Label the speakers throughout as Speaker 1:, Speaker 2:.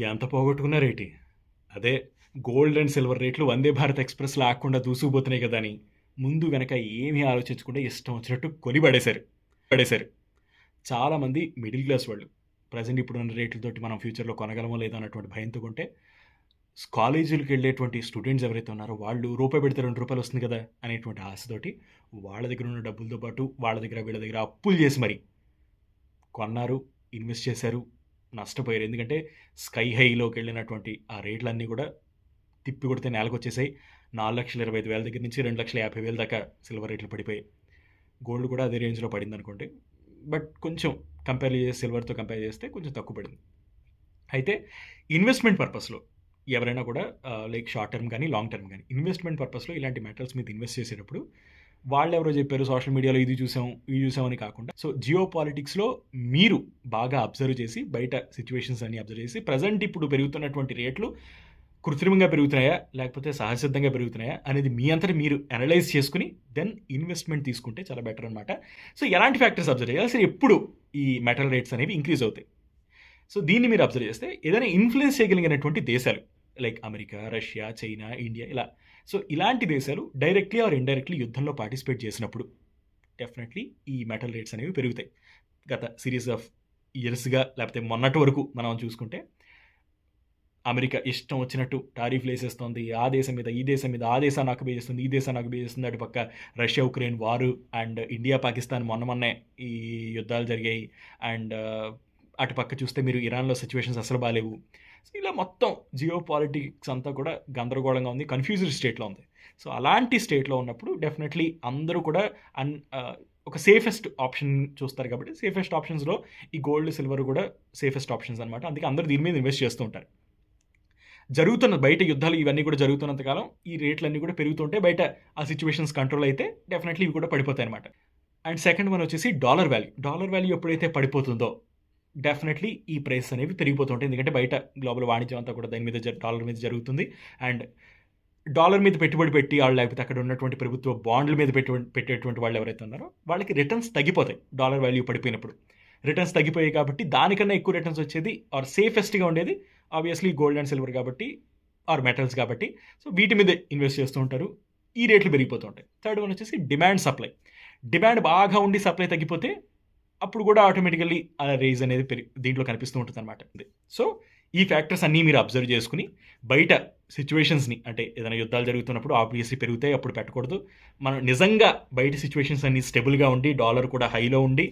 Speaker 1: ఎంత పోగొట్టుకున్నారేటి? అదే gold and silver రేట్లు వందే భారత్ ఎక్స్‌ప్రెస్ లాక్కుండా దూసుకుపోతున్నాయి కదా అని, ముందు వెనక ఏమీ ఆలోచించకుండా ఇష్టం వచ్చినట్టు కొని పడేశారు. చాలామంది మిడిల్ క్లాస్ వాళ్ళు ప్రెజెంట్ ఇప్పుడున్న రేట్లతోటి మనం ఫ్యూచర్‌లో కొనగలమో లేదో అన్నటువంటి భయంతో కొంటే, కాలేజీలకి వెళ్ళేటువంటి స్టూడెంట్స్ ఎవరైతే ఉన్నారో వాళ్ళు రూపాయి పెడితే రూ. 2 వస్తుంది కదా అనేటువంటి ఆశతోటి వాళ్ళ దగ్గర ఉన్న డబ్బులతో పాటు వాళ్ళ దగ్గర వీళ్ళ దగ్గర అప్పులు చేసి మరి కొన్నారు, ఇన్వెస్ట్ చేశారు, నష్టపోయారు. ఎందుకంటే స్కై హైలోకి వెళ్ళినటువంటి ఆ రేట్లన్నీ కూడా తిప్పి కొడితే నేలకొచ్చేసాయి. 4,25,000 దగ్గర నుంచి 2,50,000 దాకా సిల్వర్ రేట్లు పడిపోయాయి. గోల్డ్ కూడా అదే రేంజ్లో పడింది అనుకోండి. బట్ కొంచెం సిల్వర్తో కంపేర్ చేస్తే కొంచెం తక్కువ పడింది. అయితే ఇన్వెస్ట్మెంట్ పర్పస్లో ఎవరైనా కూడా లైక్ షార్ట్ టర్మ్ కానీ లాంగ్ టర్మ్ కానీ ఇన్వెస్ట్మెంట్ పర్పస్లో ఇలాంటి మెటల్స్ మీద ఇన్వెస్ట్ చేసేటప్పుడు వాళ్ళు ఎవరో చెప్పారు సోషల్ మీడియాలో ఇది చూసాం అని కాకుండా, సో జియో పాలిటిక్స్లో మీరు బాగా అబ్జర్వ్ చేసి బయట సిచ్యువేషన్స్ అన్ని అబ్జర్వ్ చేసి ప్రజెంట్ ఇప్పుడు పెరుగుతున్నటువంటి రేట్లు కృత్రిమంగా పెరుగుతున్నాయా లేకపోతే సహజసిద్ధంగా పెరుగుతున్నాయా అనేది మీ అంతటి మీరు అనలైజ్ చేసుకుని దెన్ ఇన్వెస్ట్మెంట్ తీసుకుంటే చాలా బెటర్ అనమాట. సో ఎలాంటి ఫ్యాక్టర్స్ అబ్జర్వ్ చేయాలి? అసలు ఎప్పుడు ఈ మెటల్ రేట్స్ అనేవి ఇంక్రీజ్ అవుతాయి? సో దీన్ని మీరు అబ్జర్వ్ చేస్తే ఏదైనా ఇన్ఫ్లుయెన్స్ చేయగలిగినటువంటి దేశాలు like America, Russia, China, India ఇలా, సో ఇలాంటి దేశాలు డైరెక్ట్లీ ఆర్ ఇండైరెక్ట్లీ యుద్ధంలో పార్టిసిపేట్ చేసినప్పుడు డెఫినెట్లీ ఈ మెటల్ రేట్స్ అనేవి పెరుగుతాయి. గత సిరీస్ ఆఫ్ ఇయర్స్గా లేకపోతే మొన్నటి వరకు మనం చూసుకుంటే అమెరికా ఇష్టం వచ్చినట్టు టారిఫ్లు వేసేస్తుంది ఆ దేశం మీద, ఈ దేశం మీద, ఆ దేశాన్ని ఆక్యుపై చేస్తుంది, ఈ దేశాన్ని ఆక్యుపై చేస్తుంది. అటుపక్క రష్యా ఉక్రెయిన్ వారు అండ్ ఇండియా పాకిస్తాన్ మొన్నే ఈ యుద్ధాలు జరిగాయి. అండ్ అటుపక్క చూస్తే మీరు ఇరాన్లో సిచ్యువేషన్స్ అసలు బాగాలేవు. సో ఇలా మొత్తం జియో పాలిటిక్స్ అంతా కూడా గందరగోళంగా ఉంది, కన్ఫ్యూజ్డ్ స్టేట్లో ఉంది. సో అలాంటి స్టేట్లో ఉన్నప్పుడు డెఫినెట్లీ అందరూ కూడా ఒక సేఫెస్ట్ ఆప్షన్ చూస్తారు కాబట్టి సేఫెస్ట్ ఆప్షన్స్లో ఈ గోల్డ్, సిల్వర్ కూడా సేఫెస్ట్ ఆప్షన్స్ అనమాట. అందుకే అందరూ దీని మీద ఇన్వెస్ట్ చేస్తూ ఉంటారు. జరుగుతున్న బయట యుద్ధాలు ఇవన్నీ కూడా జరుగుతున్నంత కాలం ఈ రేట్లన్నీ కూడా పెరుగుతుంటే బయట ఆ సిచ్యువేషన్స్ కంట్రోల్ అయితే డెఫినెట్లీ ఇవి కూడా పడిపోతాయి అనమాట. అండ్ సెకండ్ వన్ వచ్చేసి డాలర్ వాల్యూ ఎప్పుడైతే పడిపోతుందో డెఫినెట్లీ ఈ ప్రైస్ అనేవి పెరిగిపోతుంటాయి. ఎందుకంటే బయట గ్లోబల్ వాణిజ్యం అంతా కూడా దాని మీద డాలర్ మీద జరుగుతుంది. అండ్ డాలర్ మీద పెట్టుబడి పెట్టి వాళ్ళు లేకపోతే అక్కడ ఉన్నటువంటి ప్రభుత్వ బాండ్ల మీద పెట్టేటువంటి వాళ్ళు ఎవరైతే ఉన్నారో వాళ్ళకి రిటర్న్స్ తగ్గిపోతాయి. డాలర్ వాల్యూ పడిపోయినప్పుడు రిటర్న్స్ తగ్గిపోయాయి కాబట్టి దానికన్నా ఎక్కువ రిటర్న్స్ వచ్చేది ఆర్ సేఫెస్ట్గా ఉండేది ఆబ్వియస్లీ గోల్డ్ అండ్ సిల్వర్ కాబట్టి ఆర్ మెటల్స్ కాబట్టి, సో వీటి మీద ఇన్వెస్ట్ చేస్తూ ఉంటారు. ఈ రేట్లు పెరిగిపోతూ ఉంటాయి. థర్డ్ వన్ వచ్చేసి డిమాండ్ బాగా ఉండి సప్లై తగ్గిపోతే అప్పుడు కూడా ఆటోమేటికల్లీ ఆ రేజ్ అనేది దీంట్లో కనిపిస్తూ ఉంటుంది అనమాట. సో ఈ ఫ్యాక్టర్స్ అన్నీ మీరు అబ్జర్వ్ చేసుకుని బయట సిచ్యువేషన్స్ని, అంటే ఏదైనా యుద్ధాలు జరుగుతున్నప్పుడు ఆబ్వియస్లీ పెరుగుతాయి, అప్పుడు పెట్టకూడదు. మనం నిజంగా బయట సిచ్యువేషన్స్ అన్నీ స్టెబుల్గా ఉండి డాలర్ కూడా హైలో ఉండి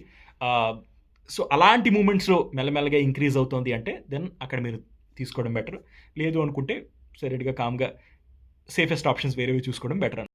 Speaker 1: సో అలాంటి మూమెంట్స్లో మెల్లమెల్లగా ఇంక్రీజ్ అవుతుంది అంటే దెన్ అక్కడ మీరు తీసుకోవడం బెటర్. లేదు అనుకుంటే సైలెంట్గా కామ్గా సేఫెస్ట్ ఆప్షన్స్ వేరేవి చూసుకోవడం బెటర్.